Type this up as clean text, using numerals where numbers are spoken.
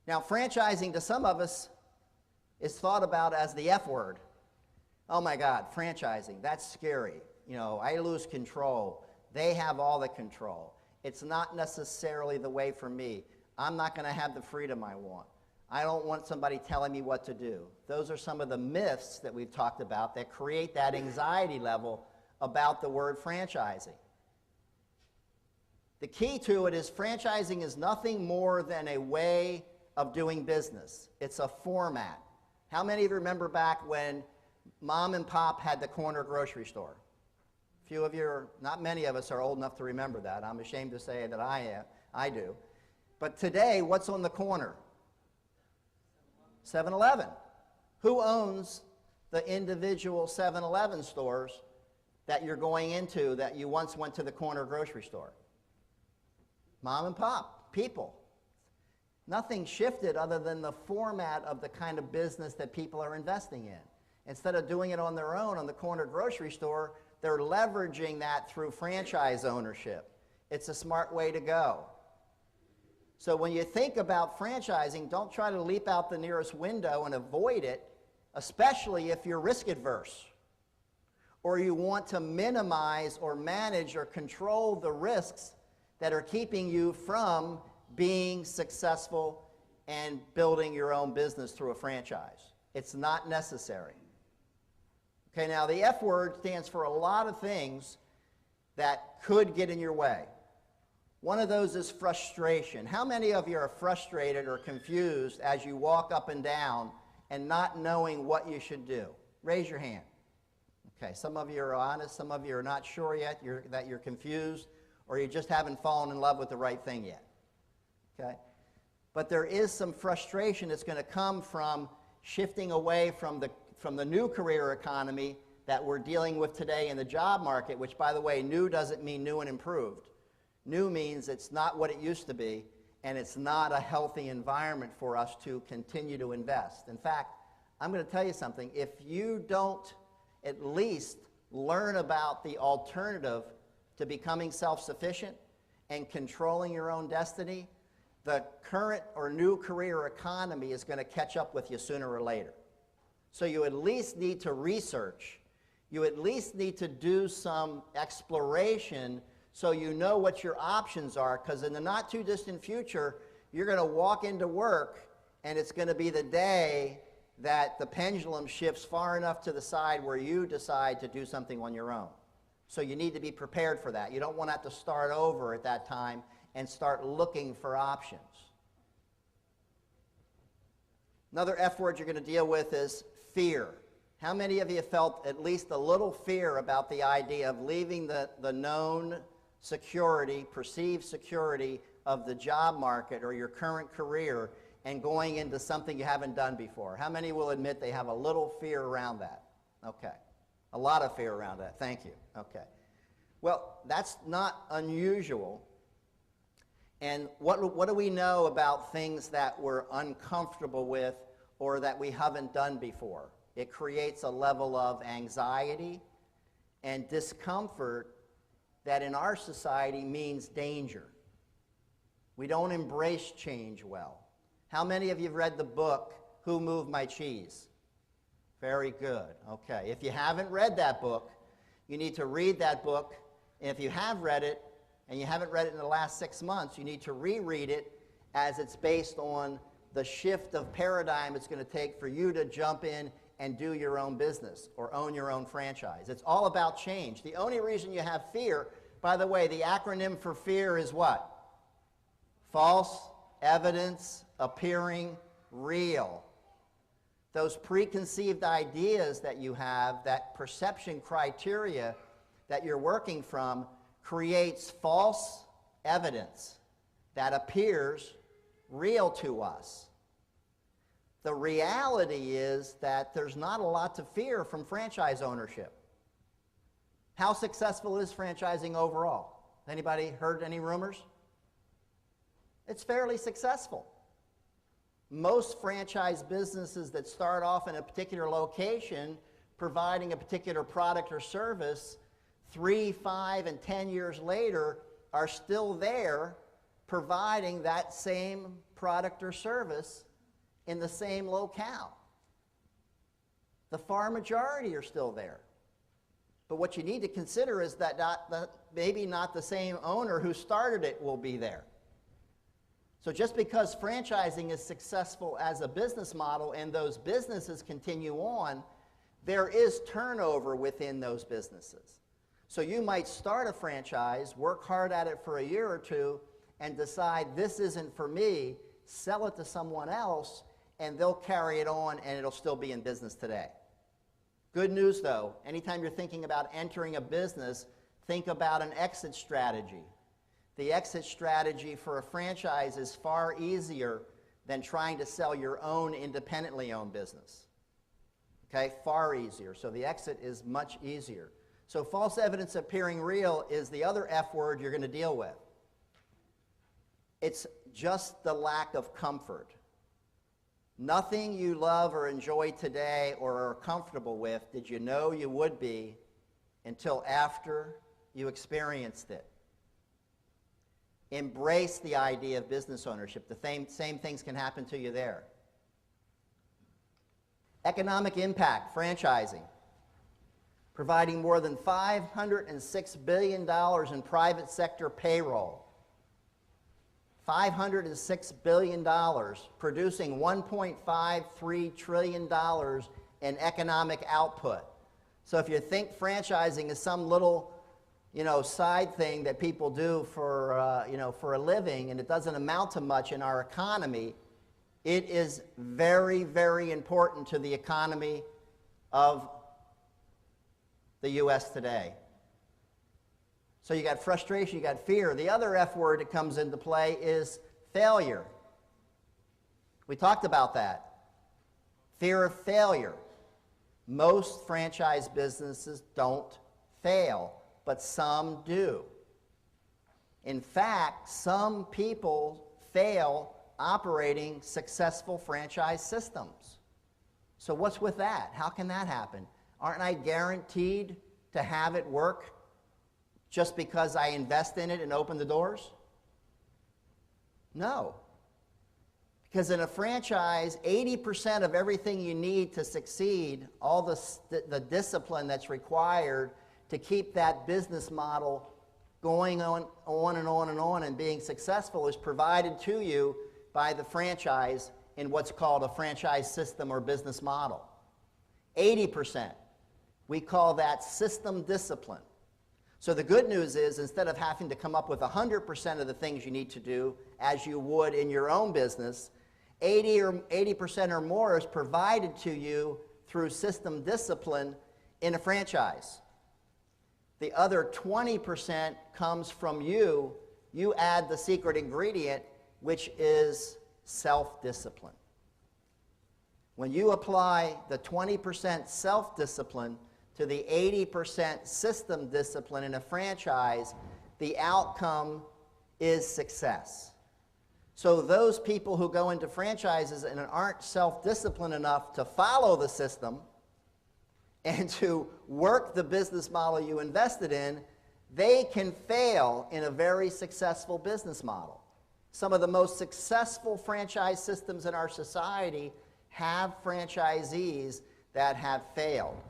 Now, franchising to some of us is thought about as the F word. Oh my God, franchising, that's scary. You know, I lose control. They have all the control. It's not necessarily the way for me. I'm not going to have the freedom I want. I don't want somebody telling me what to do. Those are some of the myths that we've talked about that create that anxiety level about the word franchising. The key to it is franchising is nothing more than a way of doing business. It's a format. How many of you remember back when mom and pop had the corner grocery store? A few of you, not many of us are old enough to remember that. I'm ashamed to say that I do. But today, what's on the corner? 7-Eleven. Who owns the individual 7-Eleven stores that you're going into that you once went to the corner grocery store? Mom and pop, people. Nothing shifted other than the format of the kind of business that people are investing in. Instead of doing it on their own on the corner grocery store, they're leveraging that through franchise ownership. It's a smart way to go. So when you think about franchising, don't try to leap out the nearest window and avoid it, especially if you're risk adverse or you want to minimize or manage or control the risks that are keeping you from being successful and building your own business through a franchise. It's not necessary. Okay, now the F word stands for a lot of things that could get in your way. One of those is frustration. How many of you are frustrated or confused as you walk up and down and not knowing what you should do? Raise your hand. Okay, some of you are honest, some of you are not sure yet that you're confused, or you just haven't fallen in love with the right thing yet. Okay? But there is some frustration that's going to come from shifting away from the new career economy that we're dealing with today in the job market, which, by the way, new doesn't mean new and improved. New means it's not what it used to be, and it's not a healthy environment for us to continue to invest. In fact, I'm going to tell you something. If you don't at least learn about the alternative to becoming self-sufficient and controlling your own destiny, the current or new career economy is going to catch up with you sooner or later. So you at least need to research. You at least need to do some exploration so you know what your options are, because in the not too distant future, you're going to walk into work and it's going to be the day that the pendulum shifts far enough to the side where you decide to do something on your own. So you need to be prepared for that. You don't want to have to start over at that time and start looking for options. Another F word you're going to deal with is fear. How many of you felt at least a little fear about the idea of leaving the known security, perceived security of the job market or your current career and going into something you haven't done before? How many will admit they have a little fear around that? Okay. A lot of fear around that. Thank you. Okay. Well, that's not unusual. And what do we know about things that we're uncomfortable with or that we haven't done before? It creates a level of anxiety and discomfort that in our society means danger. We don't embrace change well. How many of you have read the book, Who Moved My Cheese? Very good. Okay. If you haven't read that book, you need to read that book. And if you have read it, and you haven't read it in the last 6 months, you need to reread it as it's based on the shift of paradigm it's going to take for you to jump in and do your own business or own your own franchise. It's all about change. The only reason you have fear, by the way, the acronym for fear is what? False evidence appearing real. Those preconceived ideas that you have, that perception criteria that you're working from, creates false evidence that appears real to us. The reality is that there's not a lot to fear from franchise ownership. How successful is franchising overall? Anybody heard any rumors? It's fairly successful. Most franchise businesses that start off in a particular location providing a particular product or service 3, 5, and 10 years later are still there providing that same product or service in the same locale. The far majority are still there. But what you need to consider is that maybe not the same owner who started it will be there. So just because franchising is successful as a business model and those businesses continue on, there is turnover within those businesses. So you might start a franchise, work hard at it for a year or two, and decide this isn't for me, sell it to someone else, and they'll carry it on and it'll still be in business today. Good news though, anytime you're thinking about entering a business, think about an exit strategy. The exit strategy for a franchise is far easier than trying to sell your own independently owned business. Okay, far easier. So the exit is much easier. So false evidence appearing real is the other F word you're going to deal with. It's just the lack of comfort. Nothing you love or enjoy today or are comfortable with did you know you would be until after you experienced it. Embrace the idea of business ownership. The same things can happen to you there. Economic impact, franchising. Providing more than $506 billion in private sector payroll. $506 billion, producing $1.53 trillion in economic output. So if you think franchising is some little side thing that people do for, for a living and it doesn't amount to much in our economy, it is very, very important to the economy of the U.S. today. So you got frustration, you got fear. The other F word that comes into play is failure. We talked about that. Fear of failure. Most franchise businesses don't fail, but some do. In fact, some people fail operating successful franchise systems. So what's with that? How can that happen? Aren't I guaranteed to have it work just because I invest in it and open the doors? No. Because in a franchise, 80% of everything you need to succeed, all the discipline that's required to keep that business model going on and on and on and being successful is provided to you by the franchise in what's called a franchise system or business model. 80%. We call that system discipline. So the good news is, instead of having to come up with 100% of the things you need to do as you would in your own business, 80% or more is provided to you through system discipline in a franchise. The other 20% comes from you. You add the secret ingredient, which is self-discipline. When you apply the 20% self-discipline to the 80% system discipline in a franchise, the outcome is success. So those people who go into franchises and aren't self-disciplined enough to follow the system and to work the business model you invested in, they can fail in a very successful business model. Some of the most successful franchise systems in our society have franchisees that have failed.